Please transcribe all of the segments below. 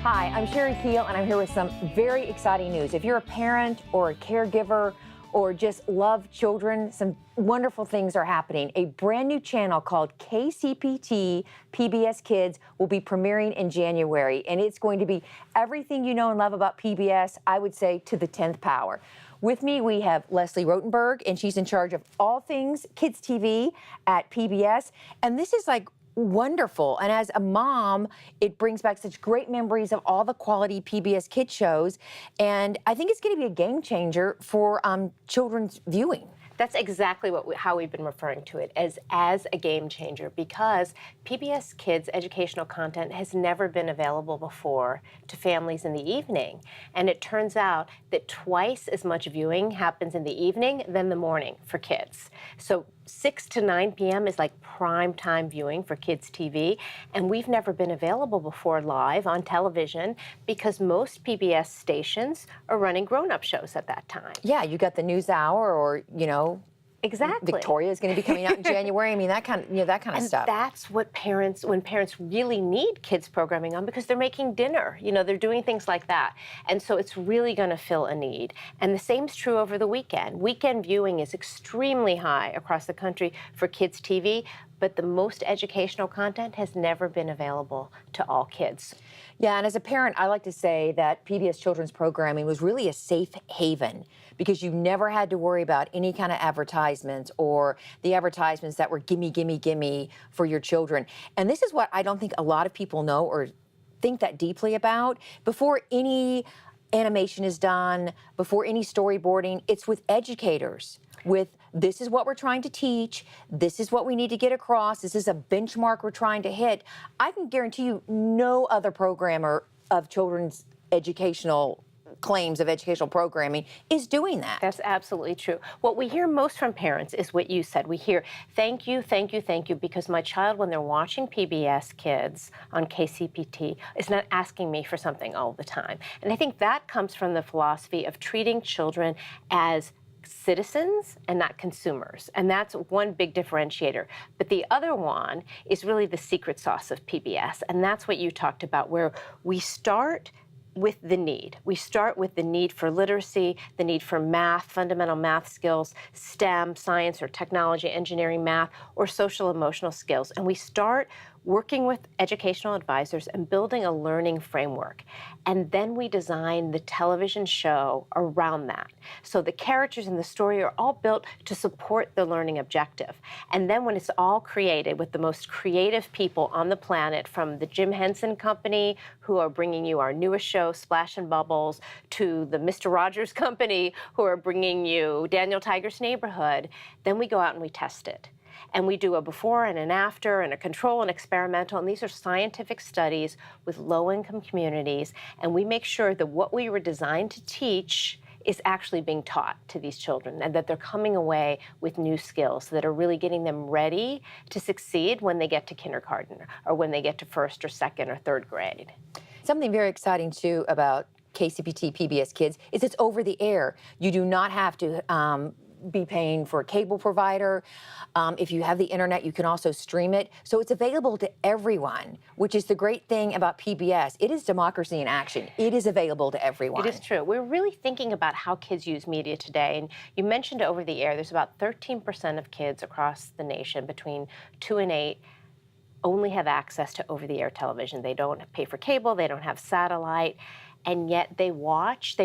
Hi, I'm Sherry Keel, and I'm here with some very exciting news. If you're a parent or a caregiver or just love children, some wonderful things are happening. A brand new channel called KCPT PBS Kids will be premiering in January, and it's going to be everything you know and love about PBS, I would say, to the 10th power. With me, we have Leslie Rotenberg, and she's in charge of all things kids TV at PBS. And this is like wonderful. And as a mom, it brings back such great memories of all the quality PBS Kids shows. And I think it's going to be a game changer for children's viewing. That's exactly how we've been referring to it, as a game changer, because PBS Kids educational content has never been available before to families in the evening. And it turns out that twice as much viewing happens in the evening than the morning for kids. So 6 to 9 p.m. is like prime time viewing for kids TV, and we've never been available before live on television because most PBS stations are running grown-up shows at that time. Yeah, you got the NewsHour, or Exactly. Victoria is going to be coming out in January. I mean, that kind of stuff. And that's what when parents really need kids programming on, because they're making dinner, they're doing things like that. And so it's really going to fill a need. And the same's true over the weekend. Weekend viewing is extremely high across the country for kids TV, but the most educational content has never been available to all kids. Yeah, and as a parent, I like to say that PBS children's programming was really a safe haven because you never had to worry about any kind of advertisements or the advertisements that were gimme, gimme, gimme for your children. And this is what I don't think a lot of people know or think that deeply about. Before any animation is done, before any storyboarding, it's with educators, with this is what we're trying to teach, this is what we need to get across, this is a benchmark we're trying to hit. I can guarantee you no other programmer of children's educational claims of educational programming is doing that. That's absolutely true. What we hear most from parents is what you said. We hear, thank you, thank you, thank you, because my child, when they're watching PBS Kids on KCPT, is not asking me for something all the time. And I think that comes from the philosophy of treating children as citizens and not consumers. And that's one big differentiator. But the other one is really the secret sauce of PBS. And that's what you talked about, where we start with the need. We start with the need for literacy, the need for math, fundamental math skills, STEM, science or technology, engineering, math, or social emotional skills. And we start working with educational advisors and building a learning framework. And then we design the television show around that. So the characters in the story are all built to support the learning objective. And then when it's all created with the most creative people on the planet, from the Jim Henson Company, who are bringing you our newest show, Splash and Bubbles, to the Mr. Rogers Company, who are bringing you Daniel Tiger's Neighborhood, then we go out and we test it. And we do a before and an after and a control and experimental. And these are scientific studies with low-income communities. And we make sure that what we were designed to teach is actually being taught to these children, and that they're coming away with new skills that are really getting them ready to succeed when they get to kindergarten or when they get to first or second or third grade. Something very exciting, too, about KCPT PBS Kids is it's over the air. You do not have to be paying for a cable provider. If you have the internet, you can also stream it. So it's available to everyone, which is the great thing about PBS. It is democracy in action. It is available to everyone. It is true. We're really thinking about how kids use media today. And you mentioned over the air, there's about 13% of kids across the nation between 2 and 8 only have access to over-the-air television. They don't pay for cable, they don't have satellite, and yet they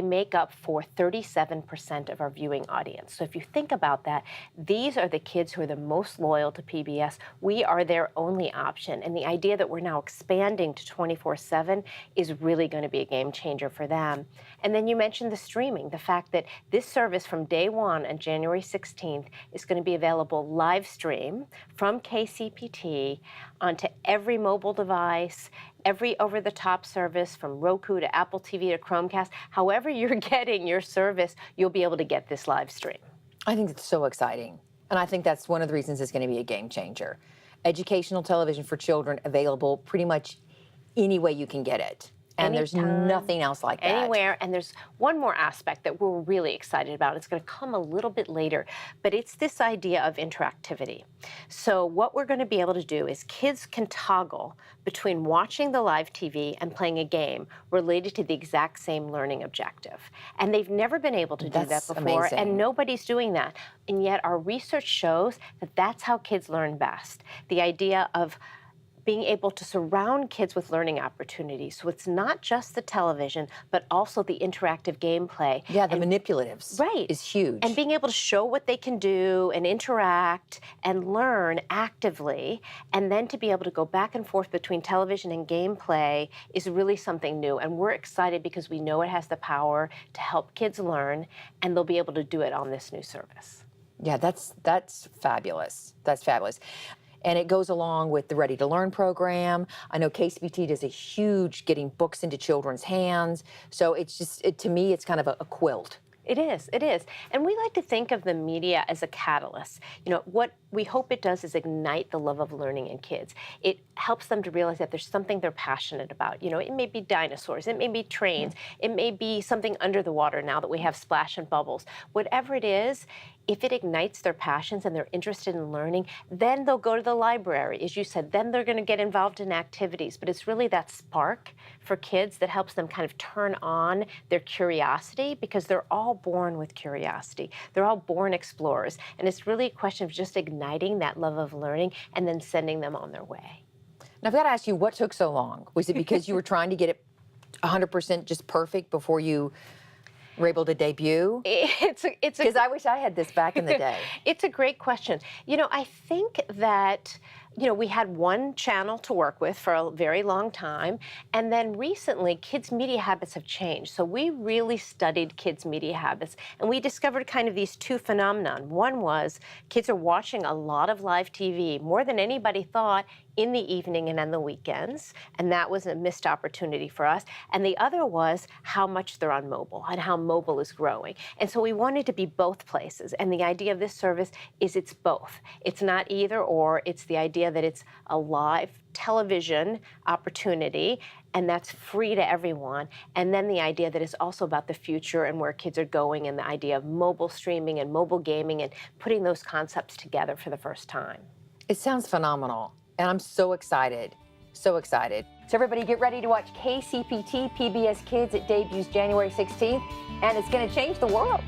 make up for 37% of our viewing audience. So if you think about that, these are the kids who are the most loyal to PBS. We are their only option. And the idea that we're now expanding to 24/7 is really going to be a game changer for them. And then you mentioned the streaming, the fact that this service from day one on January 16th is going to be available live stream from KCPT onto every mobile device, every over-the-top service from Roku to Apple TV to Chromecast. However you're getting your service, you'll be able to get this live stream. I think it's so exciting. And I think that's one of the reasons it's going to be a game changer. Educational television for children available pretty much any way you can get it. And there's anytime, nothing else like that. anywhere. And there's one more aspect that we're really excited about. It's going to come a little bit later, but it's this idea of interactivity. So what we're going to be able to do is kids can toggle between watching the live TV and playing a game related to the exact same learning objective. And they've never been able to do that That's before, amazing. and nobody's doing that. And yet our research shows that that's how kids learn best. The idea of being able to surround kids with learning opportunities. So it's not just the television, but also the interactive gameplay. Yeah, the manipulatives Right. is huge. And being able to show what they can do and interact and learn actively, and then to be able to go back and forth between television and gameplay is really something new. And we're excited because we know it has the power to help kids learn, and they'll be able to do it on this new service. Yeah, that's fabulous. That's fabulous. And it goes along with the Ready to Learn program. I know KCPT does a huge getting books into children's hands. So it's just, to me, it's kind of a quilt. It is, it is. And we like to think of the media as a catalyst. You know, what we hope it does is ignite the love of learning in kids. It helps them to realize that there's something they're passionate about. You know, it may be dinosaurs, it may be trains, it may be something under the water now that we have Splash and Bubbles. Whatever it is, if it ignites their passions and they're interested in learning, then they'll go to the library, as you said, then they're going to get involved in activities. But it's really that spark for kids that helps them kind of turn on their curiosity, because they're all born with curiosity. They're all born explorers. And it's really a question of just igniting that love of learning and then sending them on their way. Now, I've got to ask you, what took so long? Was it because you were trying to get it 100% just perfect before you were able to debut? Because I wish I had this back in the day. It's a great question. You know, I think that, you know, we had one channel to work with for a very long time, and then recently kids' media habits have changed. So we really studied kids' media habits, and we discovered kind of these two phenomenon. One was kids are watching a lot of live TV, more than anybody thought, in the evening and on the weekends, and that was a missed opportunity for us. And the other was how much they're on mobile and how mobile is growing. And so we wanted to be both places, and the idea of this service is it's both. It's not either or, it's the idea that it's a live television opportunity, and that's free to everyone. And then the idea that it's also about the future and where kids are going, and the idea of mobile streaming and mobile gaming and putting those concepts together for the first time. It sounds phenomenal, and I'm so excited. So excited. So everybody get ready to watch KCPT PBS Kids. It debuts January 16th, and it's going to change the world.